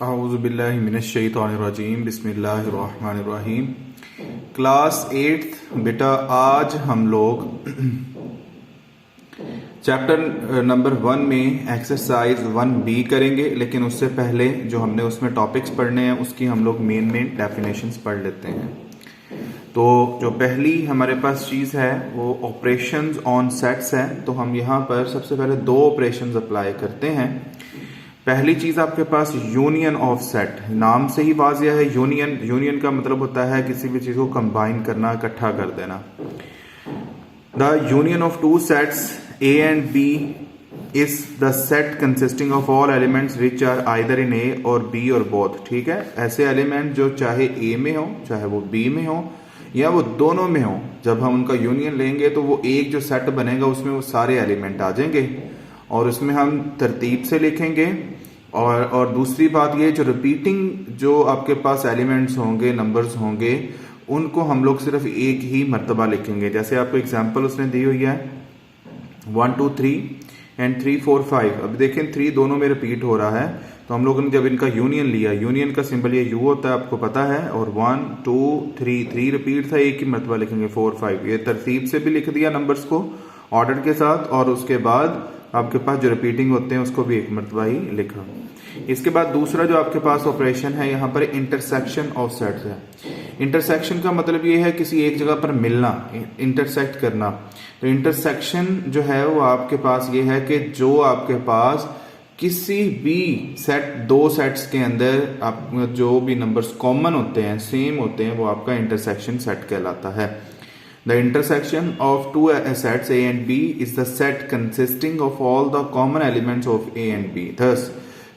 अऊज़ुबिल्लाहि मिनश्शैतानिर्रजीम बिस्मिल्लाहिर्रहमानिर्रहीम। क्लास 8 बेटा, आज हम लोग चैप्टर नंबर 1 में एक्सरसाइज 1B करेंगे, लेकिन उससे पहले जो हमने उसमें टॉपिक्स पढ़ने हैं उसकी हम लोग मेन डेफिनेशंस पढ़ लेते हैं। तो जो पहली हमारे पास चीज़ है वो ऑपरेशंस ऑन सेट्स है। तो हम यहाँ पर सबसे पहले दो ऑपरेशंस अप्लाई करते हैं। पहली चीज आपके पास यूनियन ऑफ सेट, नाम से ही वाज़िया है। यूनियन का मतलब होता है किसी भी चीज को कंबाइन करना, इकट्ठा कर देना। The union of two sets A and B is the set consisting of all elements which are either in A or B और बोथ। ठीक है, ऐसे एलिमेंट जो चाहे ए में हो, चाहे वो बी में हो, या वो दोनों में हो, जब हम उनका यूनियन लेंगे तो वो एक जो सेट बनेगा उसमें वो सारे एलिमेंट आ जाएंगे और उसमें हम तरतीब से लिखेंगे। और दूसरी बात ये, जो रिपीटिंग जो आपके पास एलिमेंट्स होंगे, नंबर्स होंगे, उनको हम लोग सिर्फ एक ही मर्तबा लिखेंगे। जैसे आपको एग्जांपल उसने दी हुई है 1 2 3 एंड 3 4 5। अब देखें 3 दोनों में रिपीट हो रहा है, तो हम लोगों ने जब इनका यूनियन लिया, यूनियन का सिंबल ये यू होता है, आपको पता है। और 1 2 3 रिपीट था, एक ही मर्तबा लिखेंगे 4 5। ये तरतीब से भी लिख दिया नंबर्स को ऑर्डर के साथ, और उसके बाद आपके पास जो रिपीटिंग होते हैं उसको भी एक मर्तबा ही लिखा। इसके बाद दूसरा जो आपके पास ऑपरेशन है यहाँ पर इंटरसेक्शन ऑफ सेट्स है। इंटरसेक्शन का मतलब ये है किसी एक जगह पर मिलना, इंटरसेक्ट करना। तो इंटरसेक्शन जो है वो आपके पास ये है कि जो आपके पास किसी भी सेट, दो सेट्स के अंदर आप जो भी नंबर्स कॉमन होते हैं, सेम होते हैं, वो आपका इंटरसेक्शन सेट कहलाता है। The intersection of two sets A and B is the set consisting of all the common elements of A and B. Thus,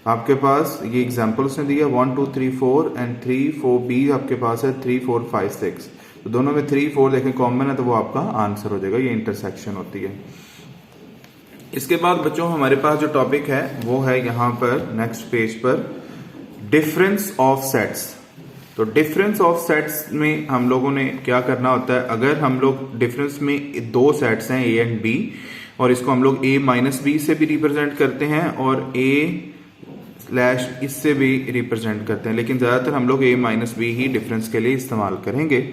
आपके पास ये एग्जाम्पल उसने दिया 1 2 3 4 एंड 3 4 B आपके पास है 3 4 5 6। तो दोनों में 3 4 देखें कॉमन है, तो वो आपका आंसर हो जाएगा। ये इंटरसेक्शन होती है। इसके बाद बच्चों हमारे पास जो टॉपिक है वो है यहाँ पर नेक्स्ट पेज पर डिफरेंस ऑफ सेट्स। तो डिफरेंस ऑफ सेट्स में हम लोगों ने क्या करना होता है, अगर हम लोग डिफरेंस में दो सेट्स हैं ए एंड बी, और इसको हम लोग a माइनस बी से भी रिप्रेजेंट करते हैं और a स्लैश इससे भी रिप्रेजेंट करते हैं, लेकिन ज्यादातर हम लोग a माइनस बी ही डिफरेंस के लिए इस्तेमाल करेंगे।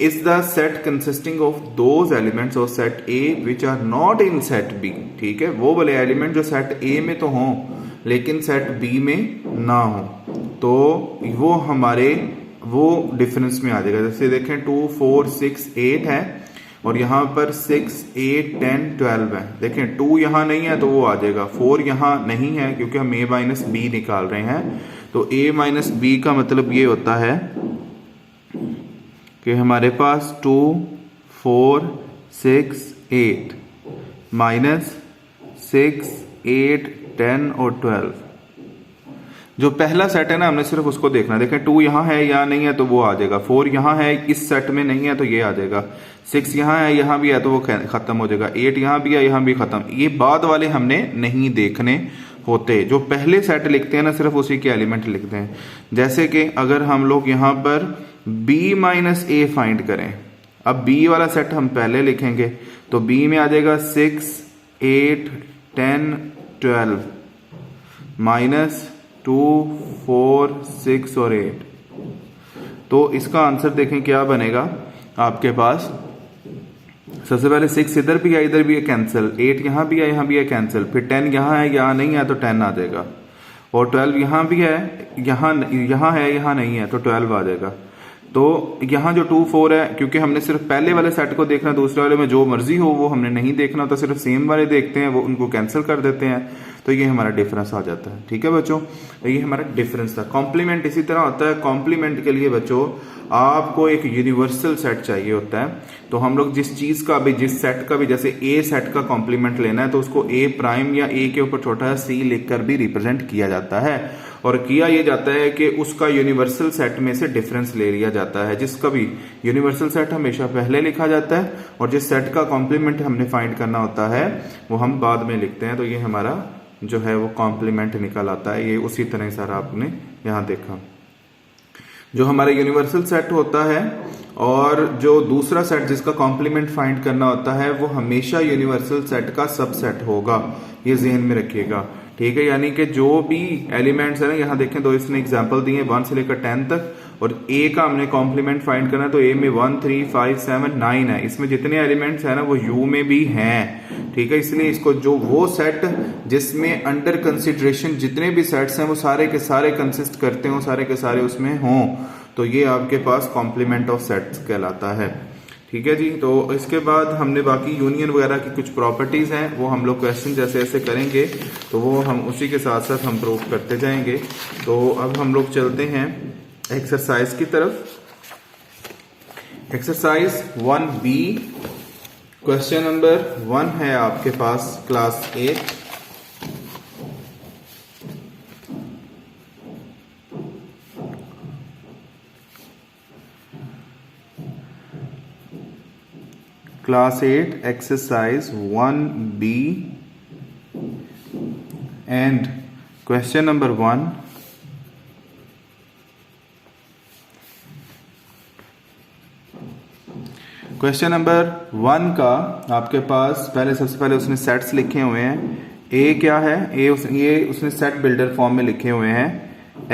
Is the set consisting of those elements of set A which are not in set B. ठीक है, वो वाले एलिमेंट जो सेट ए में तो हों लेकिन सेट बी में ना हो, तो वो हमारे वो डिफरेंस में आ जाएगा। जैसे देखें 2 4 6 8 है और यहाँ पर 6 8 10 12 है। देखें 2 यहाँ नहीं है तो वो आ जाएगा, 4 यहाँ नहीं है क्योंकि हम a माइनस बी निकाल रहे हैं। तो a माइनस बी का मतलब ये होता है कि हमारे पास 2 4 6 8 माइनस 6 8 10 और 12। जो पहला सेट है ना, हमने सिर्फ उसको देखना। देखें 2 यहाँ है या नहीं है तो वो आ जाएगा, 4 यहाँ है इस सेट में नहीं है तो ये आ जाएगा, 6 यहाँ है यहाँ भी है तो वो खत्म हो जाएगा, 8 यहाँ भी है यहाँ भी खत्म। ये बाद वाले हमने नहीं देखने होते, जो पहले सेट लिखते हैं ना सिर्फ उसी के एलिमेंट लिखते हैं। जैसे कि अगर हम लोग यहाँ पर b माइनस ए फाइंड करें, अब b वाला सेट हम पहले लिखेंगे तो b में आ जाएगा 6 8 10 12 माइनस 2 4 6 और 8। तो इसका आंसर देखें क्या बनेगा आपके पास। सबसे पहले 6 इधर भी है इधर भी है, कैंसिल। 8 यहाँ भी है यहाँ भी है, कैंसिल। फिर 10 यहाँ है यहाँ नहीं है तो 10 आ जाएगा, और 12 यहाँ भी है यहाँ है यहाँ नहीं है तो 12 आ जाएगा। तो यहाँ जो 2 4 है, क्योंकि हमने सिर्फ पहले वाले सेट को देखना, दूसरे वाले में जो मर्जी हो वो हमने नहीं देखना, तो सिर्फ सेम वाले देखते हैं, वो उनको कैंसिल कर देते हैं, तो ये हमारा डिफरेंस आ जाता है। ठीक है बच्चों, ये हमारा डिफरेंस था। कॉम्प्लीमेंट इसी तरह होता है। कॉम्प्लीमेंट के लिए बच्चों आपको एक यूनिवर्सल सेट चाहिए होता है। तो हम लोग जिस चीज का भी, जिस सेट का भी, जैसे ए सेट का कॉम्प्लीमेंट लेना है तो उसको ए प्राइम या ए के ऊपर छोटा सी लिखकर भी रिप्रेजेंट किया जाता है, और किया ये जाता है कि उसका यूनिवर्सल सेट में से डिफरेंस ले लिया जाता है। जिसका भी यूनिवर्सल सेट हमेशा पहले लिखा जाता है और जिस सेट का कॉम्प्लीमेंट हमने फाइंड करना होता है वो हम बाद में लिखते हैं। तो ये हमारा जो है वो कॉम्प्लीमेंट निकल आता है। ये उसी तरह सारा आपने यहाँ देखा। जो हमारा यूनिवर्सल सेट होता है और जो दूसरा सेट जिसका कॉम्प्लीमेंट फाइंड करना होता है वो हमेशा यूनिवर्सल सेट का सबसेट होगा, ये ज़हन में रखिएगा। ठीक है, यानी कि जो भी एलिमेंट्स है ना, यहाँ देखें दो इसने एग्जांपल दिए 1 से लेकर 10 तक, और ए का हमने कॉम्प्लीमेंट फाइंड करना है, तो ए में 1 3 5 7 9 है, इसमें जितने एलिमेंट्स है ना वो यू में भी हैं। ठीक है, इसलिए इसको जो वो सेट जिसमें अंडर कंसिडरेशन जितने भी सेट्स हैं वो सारे के सारे कंसिस्ट करते हो, सारे के सारे उसमें हों, तो ये आपके पास कॉम्प्लीमेंट ऑफ सेट्स कहलाता है। ठीक है जी, तो इसके बाद हमने बाकी यूनियन वगैरह की कुछ प्रॉपर्टीज हैं वो हम लोग क्वेश्चन जैसे ऐसे करेंगे, तो वो हम उसी के साथ साथ हम प्रूव करते जाएंगे। तो अब हम लोग चलते हैं एक्सरसाइज की तरफ। एक्सरसाइज 1B, क्वेश्चन नंबर 1 है आपके पास class 8। Class 8 exercise 1B and question number 1, question number 1 का आपके पास पहले सबसे पहले उसने सेट्स लिखे हुए हैं। ए क्या है, ये उसने सेट बिल्डर फॉर्म में लिखे हुए हैं,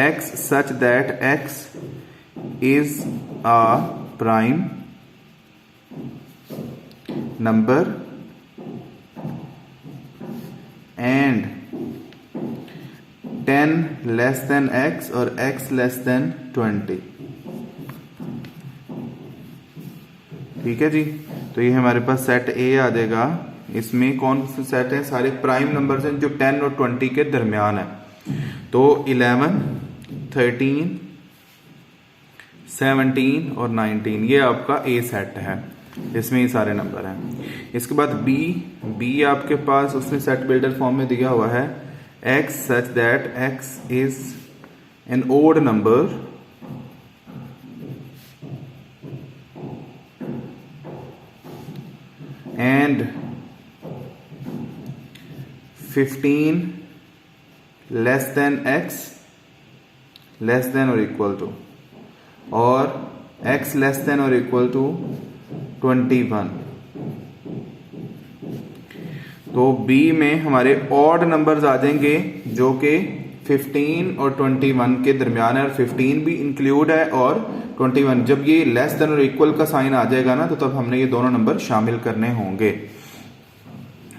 x such that x is a prime number and 10 less than x और x less than 20। ठीक है जी, तो ये हमारे पास सेट ए आ जाएगा। इसमें कौन से सेट है, सारे प्राइम नंबर्स हैं जो 10 और 20 के दरमियान है। तो 11 13 17 और 19 ये आपका ए सेट है, इसमें ये सारे नंबर हैं। इसके बाद बी आपके पास उसने सेट बिल्डर फॉर्म में दिया हुआ है, x such that x is an odd number and 15 less than x less than और इक्वल टू, और एक्स लेस देन और इक्वल टू 21। तो बी में हमारे ऑड नंबर्स आ जाएंगे जो कि 15 और 21 के दरमियान है, और 15 भी इंक्लूड है और 21। जब ये लेस देन और इक्वल का साइन आ जाएगा ना, तो तब हमने ये दोनों नंबर शामिल करने होंगे।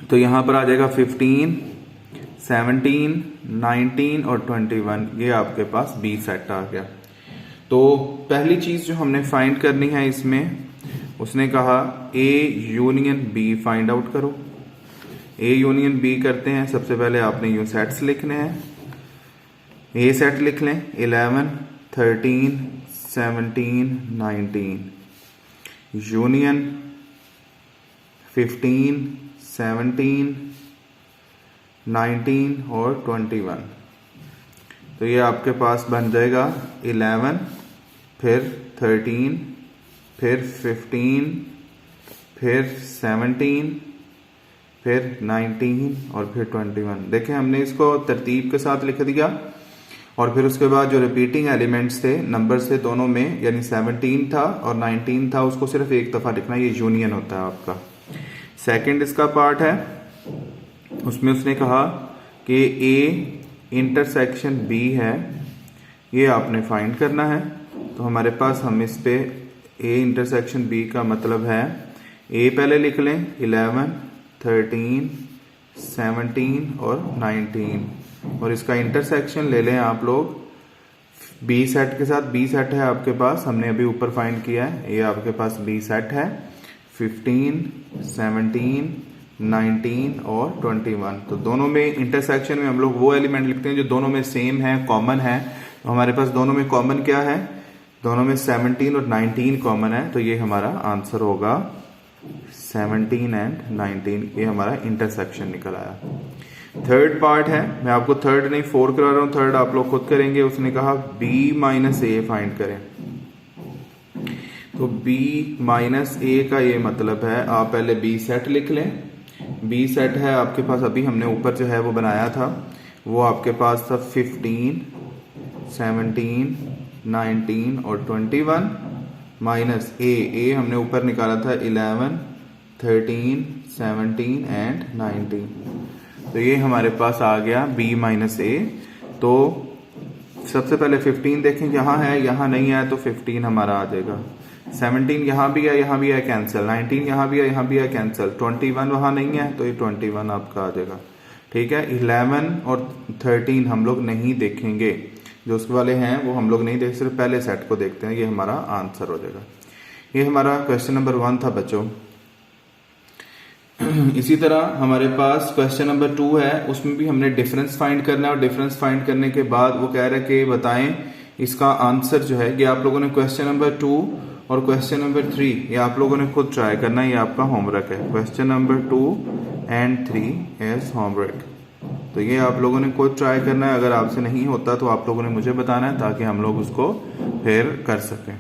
तो यहां पर आ जाएगा 15 17 19 और 21, ये आपके पास बी सेट आ गया। तो पहली चीज जो हमने फाइंड करनी है इसमें, उसने कहा A union B find out करो। ए यूनियन बी करते हैं, सबसे पहले आपने यू सेट्स लिखने हैं। ए सेट लिख लें 11 13 17 19 यूनियन 15 17 19 और 21। तो ये आपके पास बन जाएगा 11 फिर 13 फिर 15 फिर 17 फिर 19 और फिर 21। देखें हमने इसको तरतीब के साथ लिख दिया, और फिर उसके बाद जो रिपीटिंग एलिमेंट्स थे नंबर्स थे दोनों में, यानी 17 था और 19 था, उसको सिर्फ एक दफा लिखना, ये यूनियन होता है आपका। सेकंड इसका पार्ट है, उसमें उसने कहा कि ए इंटरसेक्शन बी है, ये आपने फाइंड करना है। तो हमारे पास हम इस पे ए इंटरसेक्शन बी का मतलब है, ए पहले लिख लें 11 13 17 और 19, और इसका इंटरसेक्शन ले लें आप लोग बी सेट के साथ। बी सेट है आपके पास, हमने अभी ऊपर फाइंड किया है, ये आपके पास बी सेट है 15 17 19 और 21। तो दोनों में इंटरसेक्शन में हम लोग वो एलिमेंट लिखते हैं जो दोनों में सेम है, कॉमन है। तो हमारे पास दोनों में कॉमन क्या है, दोनों में 17 और 19 कॉमन है, तो ये हमारा आंसर होगा 17 एंड 19, ये हमारा इंटरसेक्शन निकल आया। थर्ड पार्ट है, मैं आपको थर्ड नहीं 4 करा रहा हूं, थर्ड आप लोग खुद करेंगे। उसने कहा b माइनस ए फाइंड करें। तो b माइनस ए का ये मतलब है, आप पहले b सेट लिख लें। b सेट है आपके पास, अभी हमने ऊपर जो है वो बनाया था, वो आपके पास था 15 17 19 और 21 माइनस ए हमने ऊपर निकाला था 11 13 17 एंड 19। तो ये हमारे पास आ गया b माइनस ए। तो सबसे पहले 15 देखें, यहाँ है यहाँ नहीं है, तो 15 हमारा आ जाएगा। 17 यहाँ भी है यहाँ भी है कैंसिल, 19 यहाँ भी है यहाँ भी है कैंसिल, 21 वहाँ नहीं है तो ये 21 आपका आ जाएगा। ठीक है, 11 और 13 हम लोग नहीं देखेंगे, जो उसके वाले हैं वो हम लोग नहीं देख, सिर्फ पहले सेट को देखते हैं, ये हमारा आंसर हो जाएगा। ये हमारा क्वेश्चन नंबर 1 था बच्चों। इसी तरह हमारे पास क्वेश्चन नंबर 2 है, उसमें भी हमने डिफरेंस फाइंड करना है, और डिफरेंस फाइंड करने के बाद वो कह रहा है कि बताएं इसका आंसर जो है। ये आप लोगों ने क्वेश्चन नंबर 2 और क्वेश्चन नंबर 3 ये आप लोगों ने खुद ट्राई करना है, ये आपका होमवर्क है। Question number 2 and 3 as homework, तो ये आप लोगों ने खुद ट्राई करना है। अगर आपसे नहीं होता तो आप लोगों ने मुझे बताना है ताकि हम लोग उसको फिर कर सकें।